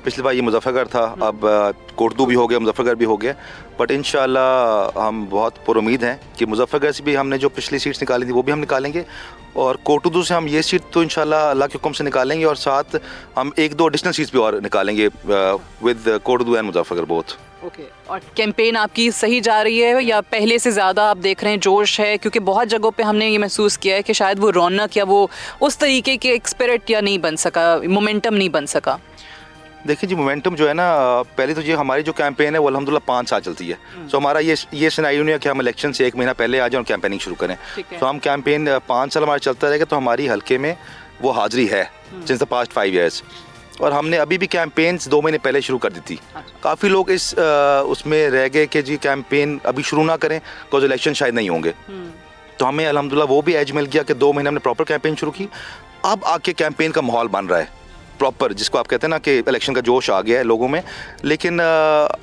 पिछली बार ये मुजफ्फरगढ़ था, अब कोटदू भी हो गया, मुजफ्फरगढ़ भी हो गया। बट इंशाल्लाह हम बहुत पुरुमीद हैं कि मुजफ्फरगढ़ से भी हमने जो पिछली सीट्स निकाली थी वो भी हम निकालेंगे, और कोटदू से हम ये सीट तो इंशाल्लाह अल्लाह के हुक्म से निकालेंगे, और साथ हम 1-2 एडिशनल सीट्स भी और निकालेंगे with Kot Addu and Muzaffargarh both. Okay, और कैंपेन आपकी सही जा रही है या पहले से ज़्यादा आप देख रहे हैं जोश है? क्योंकि बहुत जगहों पे हमने ये महसूस किया है कि शायद वो रौनक या वो उस तरीके के एक स्पिरिट या नहीं बन सका, मोमेंटम नहीं बन सका। देखिए जी, मोमेंटम जो है ना, पहले तो ये हमारी जो कैंपेन है वो अल्हम्दुलिल्लाह 5 साल चलती है। सो हमारा ये सिनेरियो नहीं है कि हम इलेक्शन से 1 महीना पहले आ जाएं और कैंपेनिंग शुरू करें। तो हम कैंपेन 5 साल हमारा चलता रहेगा, तो हमारी हल्के में वो हाजिरी है सिंस द पास्ट 5 ईयर्स। और हमने अभी भी कैंपेन्स 2 महीने पहले शुरू कर दी थी। काफ़ी लोग इस उसमें रह गए कि जी कैंपेन अभी शुरू ना करें बिकॉज इलेक्शन शायद नहीं होंगे। तो हमें अल्हम्दुलिल्लाह वो भी एज मिल गया कि 2 महीने हमने प्रॉपर कैंपेन शुरू की। अब आके कैंपेन का माहौल बन रहा है प्रॉपर, जिसको आप कहते हैं ना कि इलेक्शन का जोश आ गया है लोगों में। लेकिन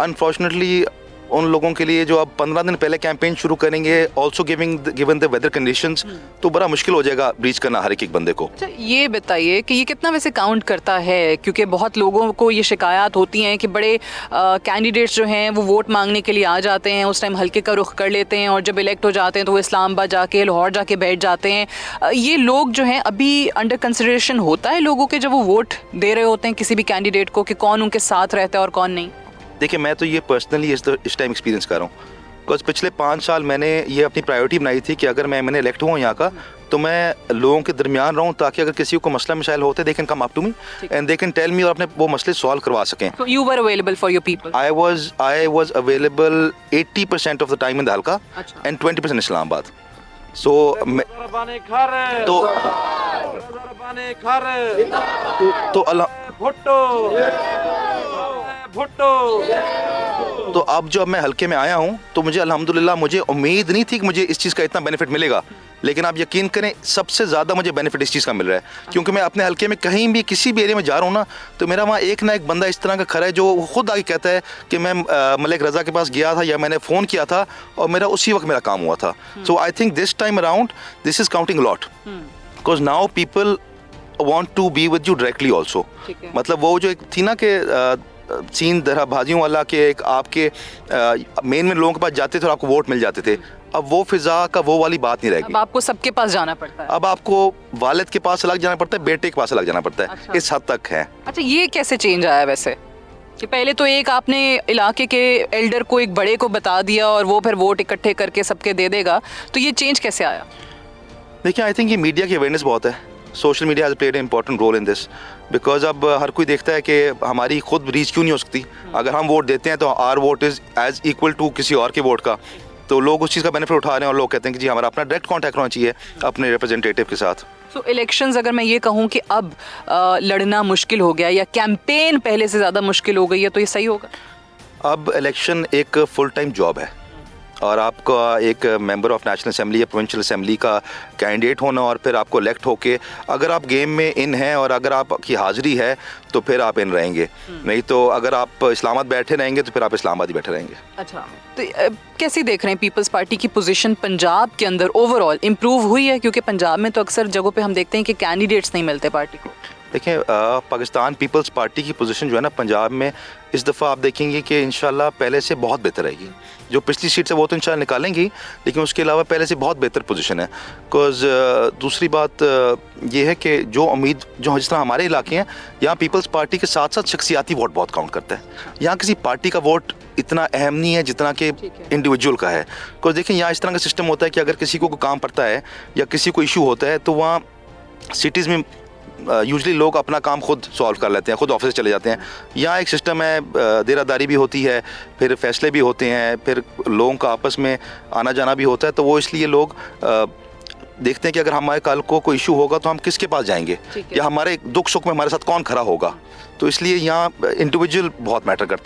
अनफॉर्चुनेटली उन लोगों के लिए जो अब 15 दिन पहले कैंपेन शुरू करेंगे, also given the weather conditions, तो बड़ा मुश्किल हो जाएगा रीच करना हर एक बंदे को। अच्छा, ये बताइए कि ये कितना वैसे काउंट करता है? क्योंकि बहुत लोगों को ये शिकायत होती हैं कि बड़े कैंडिडेट्स जो हैं वो वोट मांगने के लिए आ जाते हैं, उस टाइम हल्के का रुख कर लेते हैं, और जब इलेक्ट हो जाते हैं तो वो इस्लामाबाद जाके, लाहौर जाके बैठ जाते हैं। ये लोग जो हैं अभी अंडर कंसिडरेशन होता है लोगों के जब वो वोट दे रहे होते हैं किसी भी कैंडिडेट को, कि कौन उनके साथ रहता है और कौन नहीं? देखिए, मैं तो ये पर्सनली इस टाइम एक्सपीरियंस कर रहा हूँ, बिकॉज पिछले 5 साल मैंने ये अपनी प्रायोरिटी बनाई थी कि अगर मैंने इलेक्ट हुआ यहाँ का तो मैं लोगों के दरमियान रहूँ, ताकि अगर किसी को मसला मसाइल होते they can come up to me and they can tell me, और अपने वो मसले सॉल्व करवा सकें। So you were available for your people? I was available 80% of the time in the हल्का and 20% इस्लामाबाद। तो अब जब मैं हल्के में आया हूँ तो मुझे अल्हम्दुलिल्लाह, मुझे उम्मीद नहीं थी कि मुझे इस चीज़ का इतना बेनिफिट मिलेगा, लेकिन आप यकीन करें सबसे ज़्यादा मुझे बेनिफिट इस चीज़ का मिल रहा है। क्योंकि मैं अपने हल्के में कहीं भी किसी भी एरिया में जा रहा हूँ ना, तो मेरा वहाँ एक ना एक बंदा इस तरह का खड़ा है जो खुद आगे कहता है कि मैं मलिक रज़ा के पास गया था या मैंने फ़ोन किया था और मेरा उसी वक्त मेरा काम हुआ था। So I think this time around this is counting lot, because now people want to be with you directly also. मतलब वो जो एक थी ना कि सीन दराबाजियों वाला के एक आपके मेन में लोगों के पास जाते थे और आपको वोट मिल जाते थे, अब वो फिजा का वो वाली बात नहीं रहेगी। अब आपको सबके पास जाना पड़ता है। अब आपको वालिद के पास अलग जाना पड़ता है, बेटे के पास अलग जाना पड़ता है। अच्छा। इस हद तक है। अच्छा, ये कैसे चेंज आया वैसे कि पहले तो एक आपने इलाके के एल्डर को, एक बड़े को बता दिया और वो फिर वोट इकट्ठे करके सबके दे देगा, तो ये चेंज कैसे आया? देखिए, आई थिंक ये मीडिया की अवेयरनेस बहुत है। Social media has played an important role in this, because अब हर कोई देखता है कि हमारी खुद रीच क्यों नहीं हो सकती। अगर हम वोट देते हैं तो our vote is as equal to किसी और के वोट का, तो लोग उस चीज़ का बेनिफिट उठा रहे हैं और लोग कहते हैं कि जी हमारा अपना डायरेक्ट कॉन्टैक्ट होना चाहिए अपने रिप्रेजेंटेटिव के साथ। सो इलेक्शंस, अगर मैं ये कहूँ कि अब लड़ना मुश्किल हो गया या कैंपेन पहले से ज़्यादा मुश्किल हो गई है, तो ये सही होगा? अब इलेक्शन एक फुल टाइम जॉब है, और आपका एक मेंबर ऑफ नेशनल असेंबली या प्रोविंशियल असेंबली का कैंडिडेट होना और फिर आपको इलेक्ट होके अगर आप गेम में इन हैं और अगर आपकी हाज़िरी है तो फिर आप इन रहेंगे, नहीं तो अगर आप इस्लामाबाद बैठे रहेंगे तो फिर आप इस्लामाबाद ही बैठे रहेंगे। अच्छा, तो कैसे देख रहे हैं पीपल्स पार्टी की पोजीशन पंजाब के अंदर ओवरऑल इम्प्रूव हुई है? क्योंकि पंजाब में तो अक्सर जगहों पे हम देखते हैं कि कैंडिडेट्स नहीं मिलते पार्टी को। देखिए, पाकिस्तान पीपल्स पार्टी की पोजीशन जो है ना पंजाब में, इस दफ़ा आप देखेंगे कि इंशाल्लाह पहले से बहुत बेहतर रहेगी। जो पिछली सीट है वो तो इंशाल्लाह निकालेंगी, लेकिन उसके अलावा पहले से बहुत बेहतर पोजीशन है। बिकॉज दूसरी बात ये है कि जो उम्मीद जो जिस तरह हमारे इलाके हैं, यहाँ पीपल्स पार्टी के साथ साथ शख्सियाती वोट बहुत काउंट करता है। यहाँ किसी पार्टी का वोट इतना अहम नहीं है जितना कि इंडिविजुअल का है। बिकॉज देखिए, यहाँ इस तरह का सिस्टम होता है कि अगर किसी को कोई काम पड़ता है या किसी को इशू होता है तो वहाँ सिटीज़ में यूजली लोग अपना काम खुद सॉल्व कर लेते हैं, खुद ऑफिस चले जाते हैं। यहाँ एक सिस्टम है, देरादारी भी होती है, फिर फैसले भी होते हैं, फिर लोगों का आपस में आना जाना भी होता है। तो वो इसलिए लोग देखते हैं कि अगर हमारे कल को कोई इशू होगा तो हम किसके पास जाएंगे, या हमारे दुख सुख में हमारे साथ कौन खड़ा होगा। तो इसलिए यहाँ इंडिविजुअल बहुत मैटर करता है।